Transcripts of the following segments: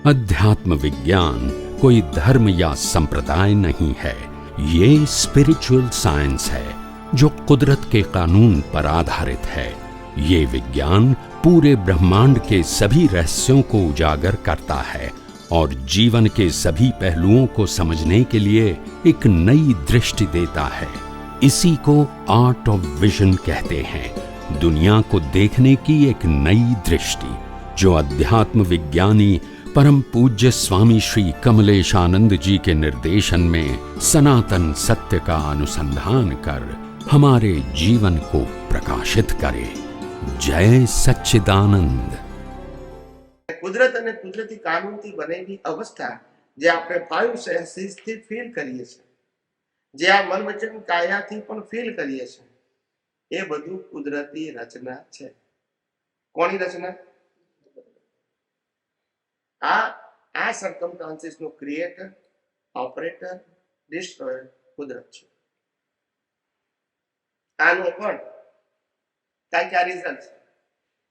अध्यात्म विज्ञान कोई धर्म या संप्रदाय नहीं है, ये स्पिरिचुअल साइंस है जो कुदरत के कानून पर आधारित है। ये विज्ञान पूरे ब्रह्मांड के सभी रहस्यों को उजागर करता है और जीवन के सभी पहलुओं को समझने के लिए एक नई दृष्टि देता है। इसी को आर्ट ऑफ विजन कहते हैं, दुनिया को देखने की एक नई दृष्टि, जो अध्यात्म विज्ञानी परम पूज्य स्वामी श्री कमलेशानंद जी के निर्देशन में सनातन सत्य का अनुसंधान कर हमारे जीवन को प्रकाशित करे। जय सच्चिदानंद। કુદરત અને કુદરતી કાનૂનથી બનેલી અવસ્થા જે આપણે 5 સેન્સીસથી ફીલ કરીએ છીએ, જે આ મન વચન કાયાથી પણ ફીલ કરીએ છીએ, એ બધું કુદરતી રચના છે. કોની રચના? આ સર્કમસ્ટાન્સીસનો ક્રિએટર, ઓપરેટર, ડિસ્ટ્રોયર કુદરત છે. આનો પણ કાંઈક આ રિઝલ્ટ છે.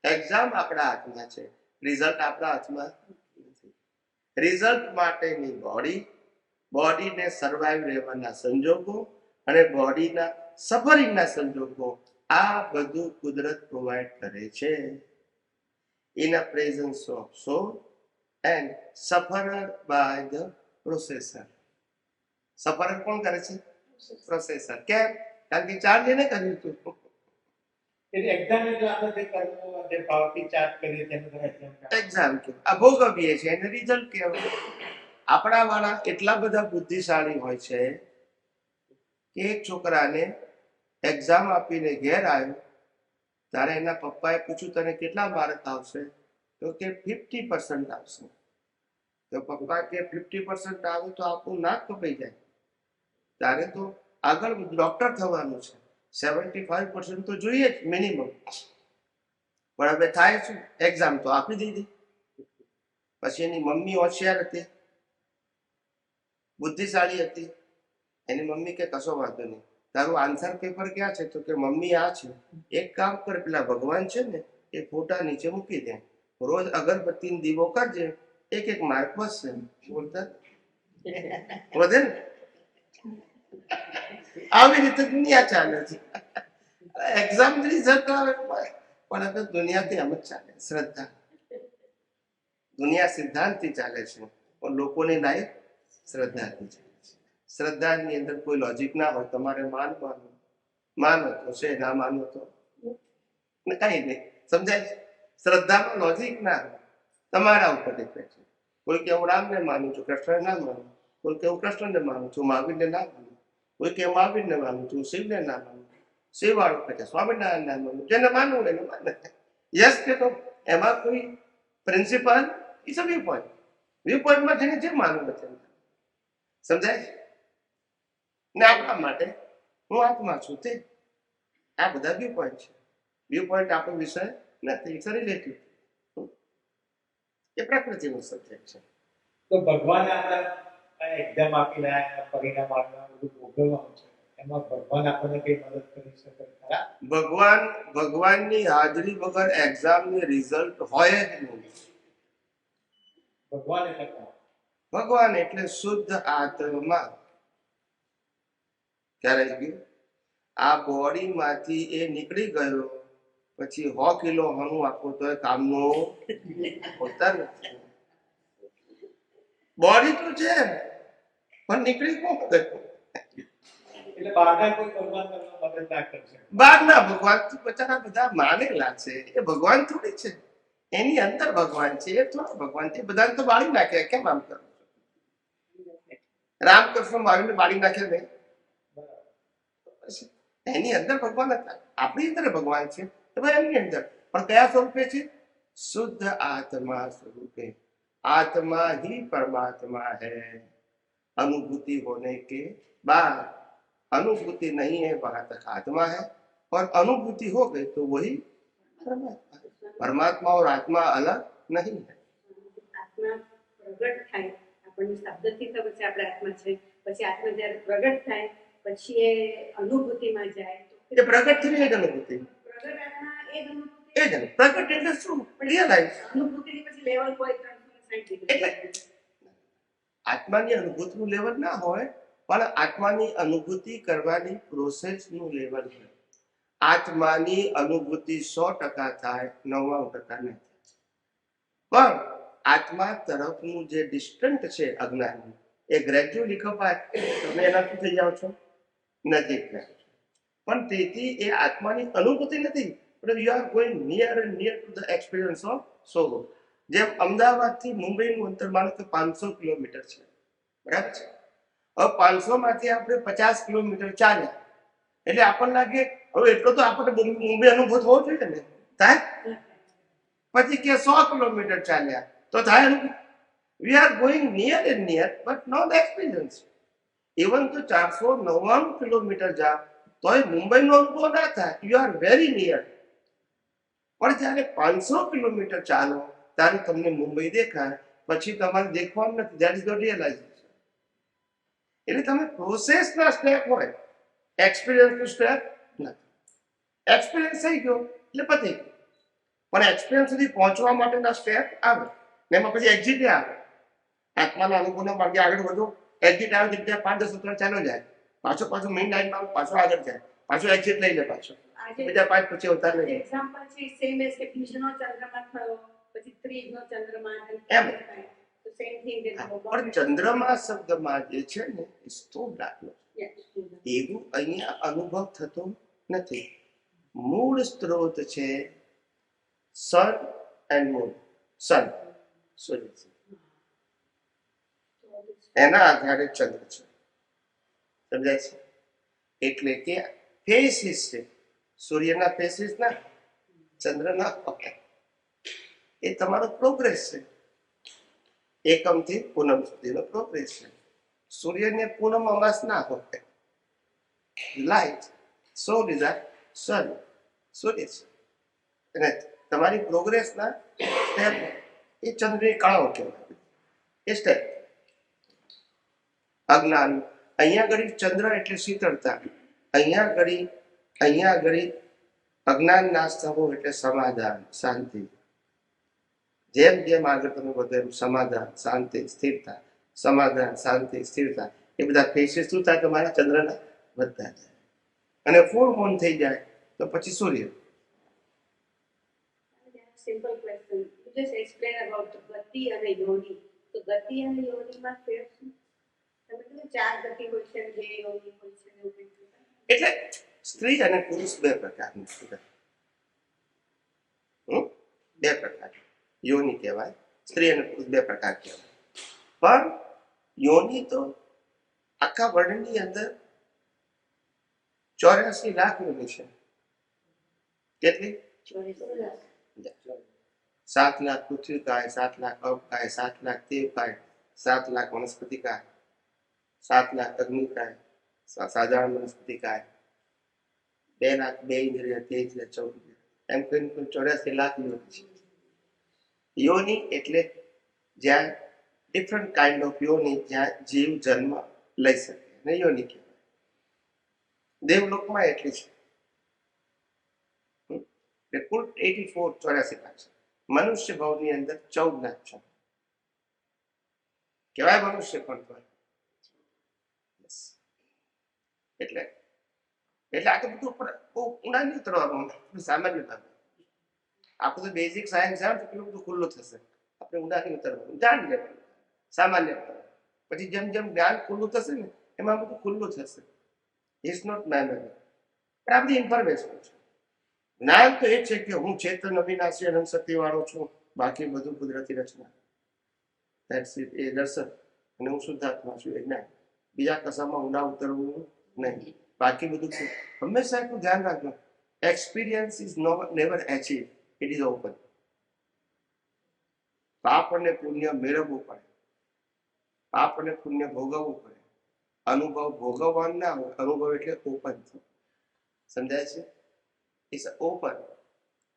એક્ઝામ આપણા હાથમાં છે, રિઝલ્ટ આપણા હાથમાં નથી. રિઝલ્ટ માટેની બોડીને સર્વાઈવ રહેવાના સંજોગો અને બોડીના સફરિંગના સંજોગો, આ બધું કુદરત પ્રોવાઈડ કરે છે. In a presence of soul and sufferer by the processor. Sufferer કોણ કરે છે? પ્રોસેસર. કેમ? કારણ કે ચાર્જ એને કર્યું હતું. એક્ઝામ આ ભોગવીએ છીએ એને રિઝલ્ટ કહેવાય. આપણા વાળા એટલા બધા બુદ્ધિશાળી હોય છે કે એક છોકરાને એક્ઝામ આપીને ઘેર આવ્યો ત્યારે એના પપ્પાએ પૂછ્યું તને કેટલા માર્ક આવશે? તો કે 50% આવશે. તો પપ્પા કે 50% આવે તો આપણું નાક કપાઈ જાય. ત્યારે તો આગળ ડોક્ટર થવાનું છે, 75% તો જોઈએ જ મિનિમમ. પણ હવે થાય શું? એક્ઝામ તો આપી દીધી. પછી એની મમ્મી હોશિયાર હતી, બુદ્ધિશાળી હતી. એની મમ્મી કે કશો વાંધો નહીં, તારું આન્સર પેપર ક્યાં છે? તો કે મમ્મી આ છે. એક કામ કર, પેલા ભગવાન છે ને એ ફોટા નીચે મૂકી દે, રોજ અગરબત્તી દીવો કરજે, એક માર્ક વધશે. બોલતા વધે ને? આવી રીતે દુનિયા ચાલે છે. એક્ઝામ રિઝલ્ટ આવે પણ હવે દુનિયાથી એમ જ ચાલે. શ્રદ્ધા, દુનિયા સિદ્ધાંતથી ચાલે છે પણ લોકોની લાઈફ શ્રદ્ધાથી ચાલે છે. શ્રદ્ધાની અંદર કોઈ લોજિક ના હોય. તમારે માનો તો છે, ના માનો તો કઈ નહીં. સમજાય? શ્રદ્ધામાં લોજિક ના હોય, તમારા ઉપર ડિપેન્ડ છે. કોઈ કે હું રામને માનું છું, કૃષ્ણને ના માનું. કોઈ કે હું કૃષ્ણને માનું છું, મહાવીરને ના માનું. કોઈ કે મહાવીરને માનું છું, શિવને ના માનું. શિવ વાળું કે સ્વામિનારાયણ ના માનું. જેને માનવું એને માને. યસ કે તો એમાં કોઈ principle is a viewpoint. વ્યૂ પોઈન્ટમાં જેને જે માનવું છે. સમજાય? ને આપણા માટે હું આત્મા છું તે આ બધા વ્યૂ પોઈન્ટ છે. વ્યૂ પોઈન્ટ આપણો વિષય નથી, ઇટ્સ રિલેટિવ. એ પ્રકૃતિનો સબ્જેક્ટ છે. તો ભગવાન આપણે એક્ઝામ આપી રહ્યા, પરિણામ આપવા બધું ભોગવવાનું છે, એમાં ભગવાન આપણને કઈ મદદ કરી શકે ખરા? ભગવાનની હાજરી વગર એક્ઝામની રિઝલ્ટ હોય જ નહીં. ભગવાન એટલે શુદ્ધ આત્મા. ક્યારે ગયું? આ બોડીમાંથી એ નીકળી ગયો પછી 100 કિલો હણું આપો તો કામનો હોતા નથી. બોડી તો છે પણ નીકળી કોણ ગયું? એટલે બહારના કોઈ ભગવાન તમને મદદ ના કરશે. બહારના ભગવાન બચારા બધા માનેલા છે, એ ભગવાન થોડી છે. એની અંદર ભગવાન છે, એ થોડા ભગવાન છે. બધાને તો બાળી નાખે. કેમ આમ કરો? રામકૃષ્ણ બાળીને બાળી નાખે નહીં? એની અંદર ભગવાન હતા, આપણી અંદર ભગવાન છે. એમની અંદર પણ કયા સ્વરૂપે છે? શુદ્ધ આત્મા સ્વરૂપે. आत्मा ही परमात्मा है. अनुभूति होने के बाद अनुभूति नहीं है वहां तक आत्मा है, और अनुभूति हो गई तो वही परमात्मा है. परमात्मा और आत्मा अलग नहीं है. आत्मा प्रगट થાય આપણને શબ્દથી ખબર છે આપણે આત્મા છે, પછી આત્મા જ્યારે પ્રગટ થાય પછી એ અનુભૂતિમાં જાય. એ પ્રગટ થઈ એ જ અનુભૂતિ. પ્રગટ આત્મા એ જ અનુભૂતિ. એ જ પ્રગટ એટલે શું? રિયલાઇઝ. અનુભૂતિની પછી લેવલ કોઈ સાયન્ટિફિક આત્માની અનુભૂતિનું લેવલ ના હોય, પણ આત્માની અનુભૂતિ કરવાની પ્રોસેસનું લેવલ હોય. આત્માની અનુભૂતિ 100% થાય, 99% નહીં. પણ આત્મા તરફનું જે ડિસ્ટન્ટ છે અજ્ઞાનનું, એ ગ્રેજ્યુઅલી કપાય, તમે એનાથી થઈ જાઓ છો નજીક રહો છો. પણ તેથી એ આત્માની અનુભૂતિ નથી, પણ you are going near and near to the experience of solo. જેમ અમદાવાદથી મુંબઈનું અંતર માનો કે 500 કિલોમીટર છે, બરાબર છે. હવે 500 માંથી આપણે 50 કિલોમીટર ચાલ્યા એટલે આપણને લાગે હવે એટલો તો આપણે મુંબઈ અનુભવ થવો જોઈએ ને, થાય. પછી કે 100 કિલોમીટર ચાલ્યા તો થાય. We are going near and near but not experience. Even તો 499 કિલોમીટર જાઓ તોય મુંબઈનો અનુભવ ના થાય, યુ આર વેરી નિયર. પણ જ્યારે 500 કિલોમીટર ચાલો ત્યારે તમને મુંબઈ દેખાય, પછી તમારે દેખવાનું નથી. That is the realisation. એટલે તમે પ્રોસેસના સ્ટેપ હોય, એક્સપિરિયન્સનું સ્ટેપ નથી. એક્સપિરિયન્સ થઈ ગયો એટલે પતી ગયું. પણ એક્સપિરિયન્સ સુધી પહોંચવા માટેના સ્ટેપ આવે ને એમાં પછી એક્ઝિટ આવે. આત્માના અનુભવના માર્ગે આગળ વધો, એક્ઝિટ આવે એટલે 5-10 ઉતર ચાલો જાય, પાછો મેઇન લાઈનમાં પાછો આગળ જાય, પાછો એક્ઝિટ લઈ લે, પાછો બીજા 5 પછી અવતાર લઈ લે. એક્ઝામ્પલ છે સેમ એઝ કે કૃષ્ણનો ચંદ્રમા થયો, પછી ત્રીજનો ચંદ્રમા, એમ. તો સેમ થિંગ ઇઝ પણ ચંદ્રમા શબ્દમાં જે છે ને એ સ્થૂળ દાખલો, એવું અહીંયા અનુભવ થતો નથી. મૂળ સ્ત્રોત છે સન એન્ડ મૂન. સન સૂર્ય છે, એના આધારે ચંદ્ર છે, સમજાય છે. એટલે કે ફેસિસ છે, સૂર્યના ફેસિસ ના, ચંદ્રના. એ તમારો પ્રોગ્રેસ છે, એકમથી પૂનમ સુધીનો પ્રોગ્રેસ છે. સૂર્યને પૂનમ અમાસ ના હોય, લાઈટ સોલ ઇઝ આ સન, સૂર્ય છે. અને તમારી પ્રોગ્રેસના સ્ટેપ એ ચંદ્રની કળાઓ કહેવાય. એ સ્ટેપ અજ્ઞાન. અહીંયા આગળ ચંદ્ર એટલે શીતળતા, અહીંયા આગળ અજ્ઞાન નાશ થવો એટલે સમાધાન, શાંતિ. જેમ જેમ આગળ તમે વધો એમ સમાધાન, શાંતિ, સ્થિરતા, સમાધાન, શાંતિ, સ્થિરતા, એ બધા ફેસીસ શું થાય તમારા ચંદ્રના વધતા જાય. અને ફૂલ મૂન થઈ જાય તો પછી સૂર્ય. Simple question. You just explain about ગતિ અને યોની. તો ગતિ અને યોનીમાં ફેર શું? તમે કીધું 4 ગતિ હોય છે, 2 યોની હોય છે, એવું કીધું. એટલે સ્ત્રી અને પુરુષ 2 પ્રકારની છે. 2 પ્રકાર યોની કહેવાય. સ્ત્રી અને પુરુષ 2 પ્રકાર કહેવાય. પણ યોની તો આખા વર્ણની અંદર 84 લાખ યોની છે. કેટલી? 7 લાખ પૃથ્વી કાય, 7 લાખ અવકાય, 7 લાખ દેવકાય, 7 લાખ વનસ્પતિ કાય, 7 લાખ અગ્નિ કાય, સાધારણ વનસ્પતિ કાય, 2 લાખ 2 ઇન્દ્રિય, 13 14, એમ કરીને 84 લાખ યોની છે. યોની એટલે જ્યાં ડિફરન્ટ કાઇન્ડ ઓફ યોની, જ્યાં જીવ જન્મ લઈ શકે ને યોની કહેવાય. દેવલોકમાં એટલી છે. કુલ 84 લાખ છે. મનુષ્ય ભાવની અંદર 14 લાખ છે. કહેવાય મનુષ્ય પણ તો એટલે આ તો બધું બહુ ઊંડા નહીં ઉતરવાનું, સામાન્ય બાબત. આપણું તો બેઝિક સાયન્સ આવે તો પેલું બધું ખુલ્લું થશે. આપણે ઊંડા નહીં ઉતરવાનું, જાણી લેવાનું સામાન્ય બાબત. પછી જેમ જેમ જ્ઞાન ખુલ્લું થશે ને એમાં બધું ખુલ્લું થશે. ઇટ્સ નોટ મેમરી, પણ આ બધી ઇન્ફોર્મેશન છે. જ્ઞાન તો એ છે કે હું ચેતન, અવિનાશી, અનંત શક્તિ વાળો છું, બાકી બધું કુદરતી રચના. એ દર્શન. અને હું શુદ્ધાત્મા છું, એ જ્ઞાન. બીજા કશામાં ઊંડા ઉતરવું નહીં. બાકી બધું છે. હંમેશા એટલું ધ્યાન રાખજો, experience is never achieve, it is open. પાપ અને પુણ્ય મેળવવું પડે, પાપ અને પુણ્ય ભોગવવું પડે. અનુભવ ભોગવવાનું ના હોય. અનુભવ એટલે ઓપન થવું. સમજાય છે? It's open.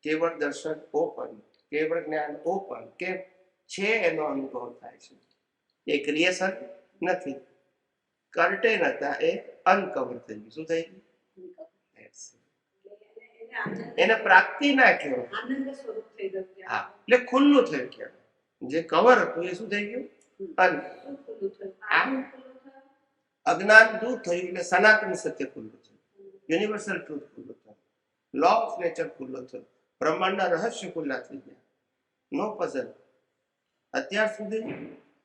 કેવળ દર્શન ઓપન, કેવળ જ્ઞાન ઓપન. કે છે એનો અનુભવ થાય છે. એ ક્રિએશન નથી. કર્ટેન હતા એ અનકવર થઈ ગયું. શું થઈ ગયું? એને પ્રાપ્તિ ના કહેવાય. આનંદ સ્વરૂપ થઈ ગયું. હા, એટલે ખુલ્લું થયું કહેવાય. જે કવર હતું એ શું થઈ ગયું? અન. શું ખુલ્લું થયું? આનું ખુલ્લું થયું? અજ્ઞાન દૂર થયું એટલે સનાતન સત્ય ખુલ્લું થયું, યુનિવર્સલ ટ્રુથ ખુલ્લું થયું, લો ઓફ નેચર ખુલ્લો થયો, બ્રહ્માંડના રહસ્ય ખુલ્લા થઈ ગયા. નો પઝલ. અત્યાર સુધી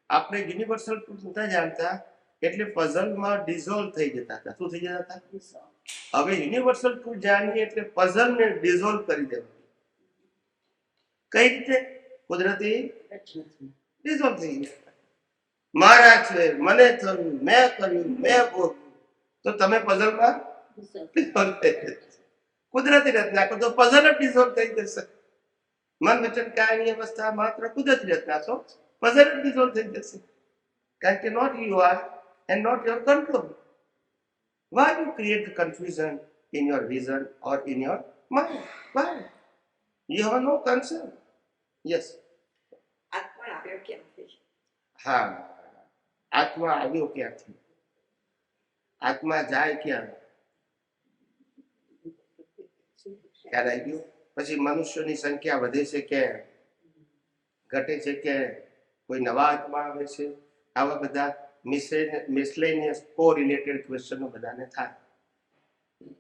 આપણે યુનિવર્સલ ટ્રુથ નતા જાણતા એટલે પઝલમાં ડિઝોલ્વ થઈ જતા હતા. શું થઈ જતા હતા? હવે યુનિવર્સલ ટ્રુથ જાણીએ એટલે પઝલને ડિઝોલ્વ કરી દેવાનું. કઈ રીતે? કુદરતી ડિઝોલ્વ થઈ ગયા. મારા છે, મને થયું, મેં કર્યું, મેં ભોગવ્યું, તો તમે પઝલમાં ડિઝોલ્વ થઈ જશે. કુદરતી રચના કરો તો પઝલ જ ડિઝોલ્વ થઈ જશે. મન વચન કાયની અવસ્થા માત્ર કુદરતી રચના છો, પઝલ જ ડિઝોલ્વ થઈ જશે. કારણ કે not you are and not your control. Why you create the confusion in your vision or in your mind? Why? You have no concern. Yes. આત્મા આવ્યો ક્યાંથી? હા, આત્મા આવ્યો ક્યાંથી? આત્મા જાય ક્યાં? ખ્યાલ આવી ગયો? પછી મનુષ્યોની સંખ્યા વધે છે કે ઘટે છે કે કોઈ નવા આત્મા આવે છે? આવા બધા મિસલેનિયસ કોરિલેટેડ ક્વેશ્ચનો બધાને થાય.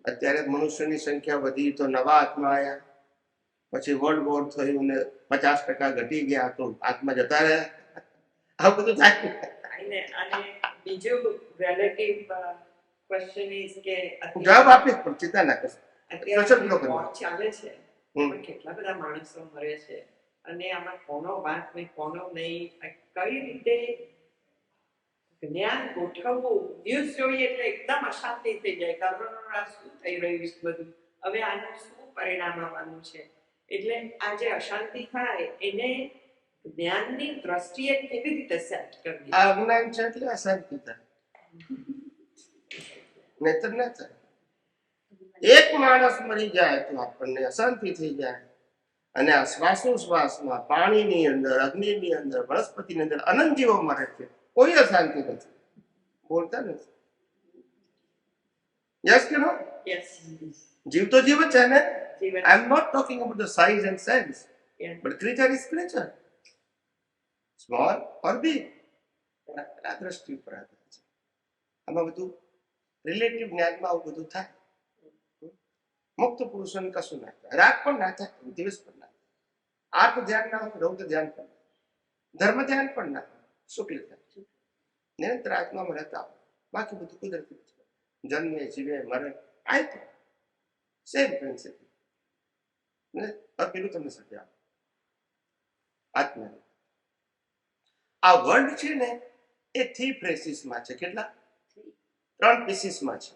અત્યારે મનુષ્યની સંખ્યા વધી તો નવા આત્મા આવ્યા, પછી વર્લ્ડ વોર થયું ને 50% ઘટી ગયા તો આત્મા જતા રહ્યા. આવું બધું થાય. અને બીજું રિલેટિવ ક્વેશ્ચન ઇઝ કે જવાબ આપીશ પણ ચિંતા ના કરશો. અત્યારે વોર ચાલે છે હમ. પણ કેટલા બધા માણસો મરે છે અને આમાં કોનો વાંક ને કોનો નહીં, કઈ રીતે જ્ઞાન ગોઠવવું? ન્યૂઝ જોઈએ એટલે એકદમ અશાંતિ થઈ જાય, કારણ શું થઈ રહ્યું છે બધું, હવે આનું શું પરિણામ આવવાનું છે. એટલે આ જે અશાંતિ થાય એને જ્ઞાનની દ્રષ્ટિએ કેવી રીતે સેટ કરવી? આ અજ્ઞાન છે એટલે અશાંતિ થાય, નહીતર ના થાય. એક માણસ મરી જાય તો આપણને અશાંતિ થઈ જાય, અને આ શ્વાસોશ્વાસમાં, પાણીની અંદર, અગ્નિની અંદર, વનસ્પતિની અંદર અનંત જીવો મરે છે, કોઈ અશાંતિ નથી. બોલતા નથી. યસ કે નો? યસ, જીવ તો જીવ જ છે ને. જીવન. I am not talking about the size and sense, Yeah. But creature is creature, small or big. આ દ્રષ્ટિ ઉપર આધાર છે. આમાં બધું રિલેટિવ જ્ઞાનમાં આવું બધું થાય. મુક્ત પુરુષોને કશું ના થાય, રાગ પણ ના થાય, દિવસ પણ ના થાય, આર્થ ધ્યાન ના હોય, રૌદ્ર ધ્યાન પણ ના થાય, ધર્મ ધ્યાન પણ ના થાય, શુક્લ ધ્યાન નિરંતર આત્મામાં રહેતા હોય. બાકી બધું કુદરતી છે. જન્મે, જીવે, મરે, આય તો સેમ પ્રિન્સિપલ. પેલું તમને સમજાવ. આત્મા આ વર્લ્ડ છે ને એ 3 ફેસીસમાં છે. કેટલા? 3 પીસીસમાં છે.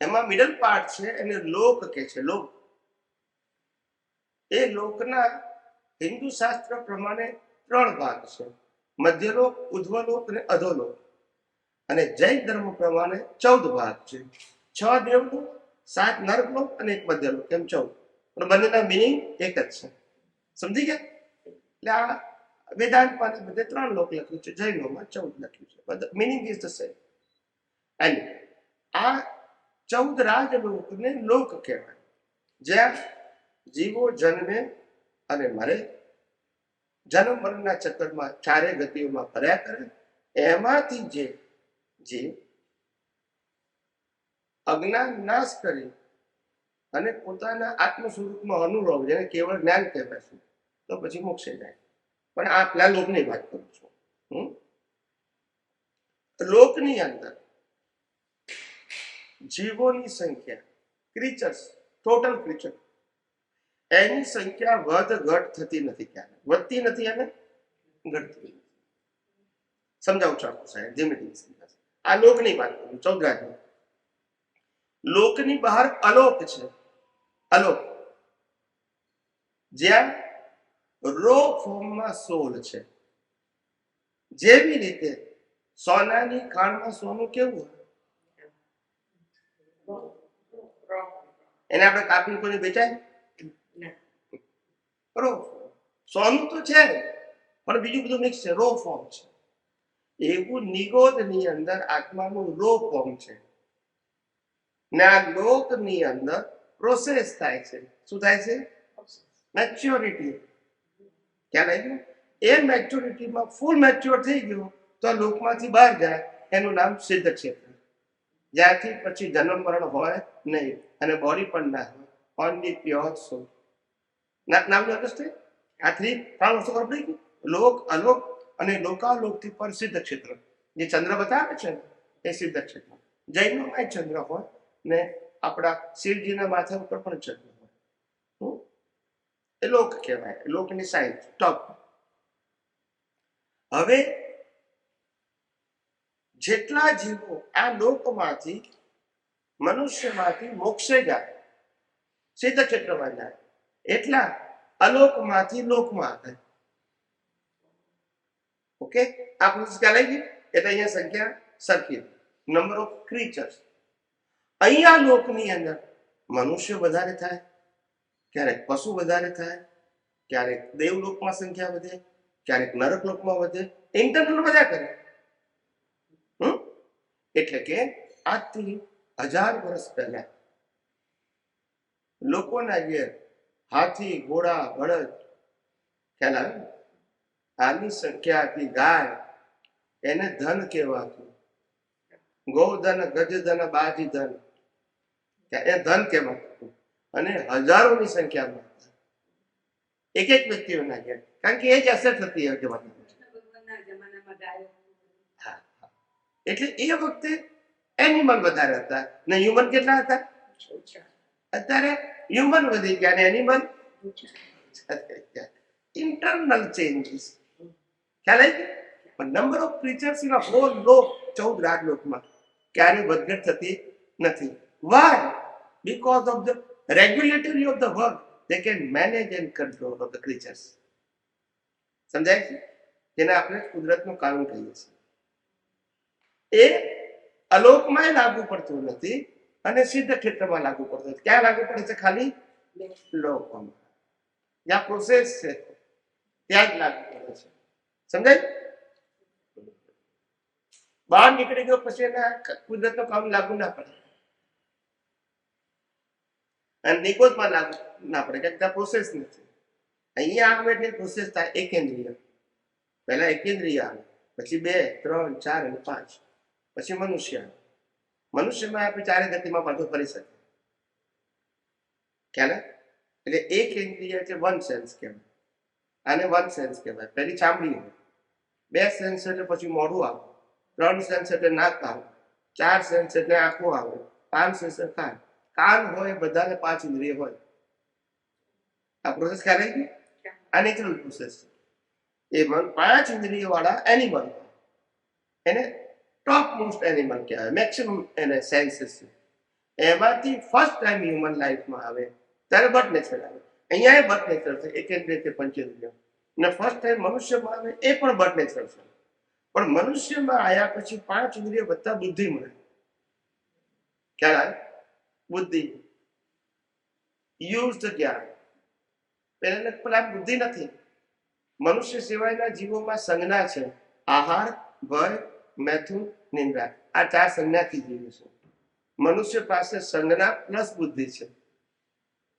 એમાં મિડલ પાર્ટ છે એને લોક કે છે. લોક એ લોકના હિન્દુ શાસ્ત્ર પ્રમાણે 3 ભાગ છે: મધ્યલોક, ઉધ્વલોક અને અધોલોક. અને જૈન ધર્મ પ્રમાણે 14 ભાગ છે: 6 દેવલોક, 7 નર્કલોક અને 1 મધ્યલોક, એમ 14. પણ બંનેના મિનિંગ એક જ છે. સમજી ગયા? એટલે આ વેદાંતમાં બધે 3 લોક લખ્યું છે, જૈનોમાં 14 લખ્યું છે. બધા મિનિંગ ઇઝ ધ સેમ. અને આ 14 રાજલોકને લોક કહેવાય, જ્યાં જીવો જન્મે અને મરે, જન્મ મરણના ચક્કરમાં 4 ગતિઓમાં ફર્યા કરે. એમાંથી જે જીવ અજ્ઞાન નાશ કરી અને પોતાના આત્મ સ્વરૂપમાં અનુભવ, જેને કેવળ જ્ઞાન કહેવાય છે, તો પછી મોક્ષે જાય. પણ આ પેલા લોકની વાત કરું છું. લોકની અંદર જીવોની સંખ્યા, ક્રીચર્સ, ટોટલ ક્રીચર, એની સંખ્યા વધ ઘટ થતી નથી. ક્યારે વધતી નથી અને ઘટતી. સમજાવું છું આપું સાહેબ, ધીમે ધીમે સમજાશે. આ લોકની વાત કરું, 14 રાજ્ય. લોકની બહાર અલોક છે. અલોક જ્યાં રો ફોર્મમાં સોલ છે. જેવી રીતે સોનાની ખાણમાં સોનું કેવું હોય, એને આપણે કાપીને કોઈને વેચાય? રો સોનું તો છે પણ બીજું બધું મિક્સ છે, રો ફોર્મ છે. એવું નિગોદની અંદર આત્માનું રો ફોર્મ છે. ને આ લોકની અંદર પ્રોસેસ થાય છે. શું થાય છે? મેચ્યોરિટી. ખ્યાલ આવી ગયો? એ મેચ્યોરિટીમાં ફૂલ મેચ્યોર થઈ ગયું તો આ લોકમાંથી બહાર જાય, એનું નામ સિદ્ધ ક્ષેત્ર. જ્યાંથી પછી જન્મ મરણ હોય નહીં અને બોડી પણ ના હોય, ઓનલી પ્યોર સોલ. નામ અન્ડરસ્ટેન્ડ? આ 3 વસ્તુ ખબર પડી ગઈ? લોક, અલોક અને લોકાલોકથી પર સિદ્ધ ક્ષેત્ર. જે ચંદ્ર બતાવે છે ને એ સિદ્ધ ક્ષેત્ર. જૈનોમાં ચંદ્ર હોય ને આપણા શિવજીના માથા ઉપર પણ ચંદ્ર હોય. એ લોક કહેવાય, લોકની સાયન્સ ટોપ. હવે જેટલા જીવો આ લોકમાંથી મનુષ્યમાંથી મોક્ષે જાય, સિદ્ધ ક્ષેત્રમાં જાય, એટલા અલોકમાંથી લોકમાં થાય. ઓકે, આ પ્રોસેસ ખ્યાલ આવી ગઈ? એટલે અહીંયા સંખ્યા સરખી, નંબર ઓફ ક્રીચર્સ. અહીંયા લોકની અંદર મનુષ્ય વધારે થાય, ક્યારેક પશુ વધારે થાય, ક્યારેક દેવલોકમાં સંખ્યા વધે, ક્યારેક નરક લોકમાં વધે, ઇન્ટરનલ બધા કરે. એટલે કે આજથી 1000 વર્ષ પહેલા લોકોના ઘેર હાથી, ઘોડા, બળદ, ખ્યાલ આવે? આની સંખ્યા હતી ગાય, એને ધન કહેવાતું. ગોધન, ગજધન, બાજીધન, એ ધન કહેવાતું. અને હજારોની સંખ્યામાં એક એક વ્યક્તિઓના ઘેર, કારણ કે એ જ અસર થતી હોય ભગવાનના જમાનામાં ગાયો. એટલે એ વખતે એનિમલ વધારે હતા ને હ્યુમન કેટલા હતા? અત્યારે હ્યુમન વધી ગયા ને એનિમલ. Internal changes. ખ્યાલ આવી? પણ number of creatures in a whole લોક, 14 રાજલોકમાં ક્યારેય વધઘટ થતી નથી. Why? Because of the regulatory of the work, they can manage and control of the creatures. સમજાય છે? જેને આપણે કુદરતનું કાનૂન કહીએ છીએ. એ અલોકમાં લાગુ પડતું નથી અને સિદ્ધ ક્ષેત્રમાં લાગુ પડતું નથી. ક્યાં લાગુ પડે છે? ખાલી લોકોમાં. જ્યાં પ્રોસેસ છે ત્યાં જ લાગુ પડે છે. સમજાય? બહાર નીકળી ગયો પછી એના કુદરતનું કાનૂન લાગુ ના પડે અને નિકોજમાં લાગુ ના પડે, કારણ કે ત્યાં પ્રોસેસ નથી. અહીંયા આવે એટલે પ્રોસેસ થાય એકેન્દ્રિય. પહેલા એકેન્દ્રિય આવે, પછી 2, 3, 4 અને 5, પછી મનુષ્ય આવે. મનુષ્યમાં આપણે 4 ગતિમાં પાછું ફરી શકીએ. ખ્યાલ? એટલે એક ઇન્દ્રિય છે 1 સેન્સ કહેવાય, આને 1 સેન્સ કહેવાય. પહેલી ચામડી હોય, 2 સેન્સ એટલે પછી મોઢું આવે, 3 સેન્સ એટલે નાક આવે, 4 સેન્સ એટલે આંખો આવે, 5 સેન્સ એટલે કાન. કાન હોય બધાને 5 ઇન્દ્રિય હોય. આ પ્રોસેસ ખ્યાલ આવી ગઈ? આ નેચરલ પ્રોસેસ છે. એ 5 ઇન્દ્રિય વાળા એનિમલ, એને ટોપ મોસ્ટ એનિમલ કહેવાય, મેક્સિમમ એને સેન્સીસ છે. એમાંથી ફર્સ્ટ ટાઈમ હ્યુમન લાઈફમાં આવે ત્યારે બર્થ નેચર આવે. અહીંયા એ બર્થ નેચર છે, એકેન્દ્રિય કે પંચેન્દ્રિય. ને ફર્સ્ટ ટાઈમ મનુષ્યમાં આવે એ પણ બર્થ નેચર છે. પણ મનુષ્યમાં આવ્યા પછી 5 ઇન્દ્રિય વત્તા બુદ્ધિ મળે. ખ્યાલ આવે? બુદ્ધિ યુઝ જ્ઞાન. પેલા બુદ્ધિ નથી. મનુષ્ય સિવાયના જીવોમાં સંજ્ઞા છે. આહાર, ભય, મૈથુન, નિંદ્રા, આ 4 સંજ્ઞાથી જીવે છે. મનુષ્ય પાસે સંજ્ઞા પ્લસ બુદ્ધિ છે.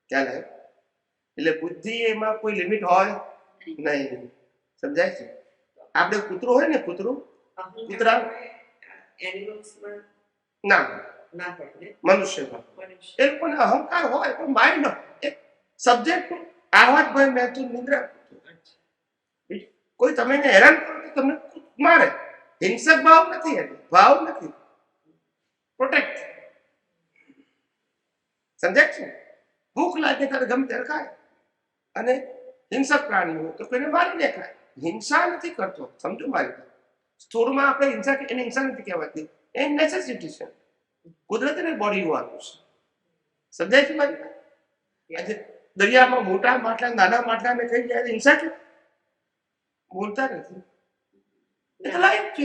ખ્યાલ આવે? એટલે બુદ્ધિ એમાં કોઈ લિમિટ હોય નહીં. સમજાય છે? આપણે કૂતરું હોય ને, કૂતરું, કૂતરા એનિમલ્સમાં ના, ના પડે. મનુષ્યમાં મનુષ્ય એ લોકોને અહંકાર હોય પણ માઇન્ડ એક સબ્જેક્ટ આવાજ ભય મૈથુન નિંદ્રા. કોઈ તમે હેરાન કરો તો તમને મારે. હિંસક ભાવ નથી, એને ભાવ નથી, પ્રોટેક્ટ. સમજાય છે? ભૂખ લાગે ત્યારે ગમે ત્યારે ખાય અને હિંસક પ્રાણી હોય તો કોઈને મારીને ખાય. હિંસા નથી કરતો, સમજો મારી વાત. સ્થૂળમાં આપણે હિંસા, એને હિંસા નથી કહેવાતી, એ નેસેસિટી છે. કુદરતી બોડી વાળું છે. સમજાય છે મારી વાત? આજે દરિયામાં મોટા માટલા નાના માટલાને કઈ જાય હિંસા કે બોલતા નથી. એ લાઈફ છે.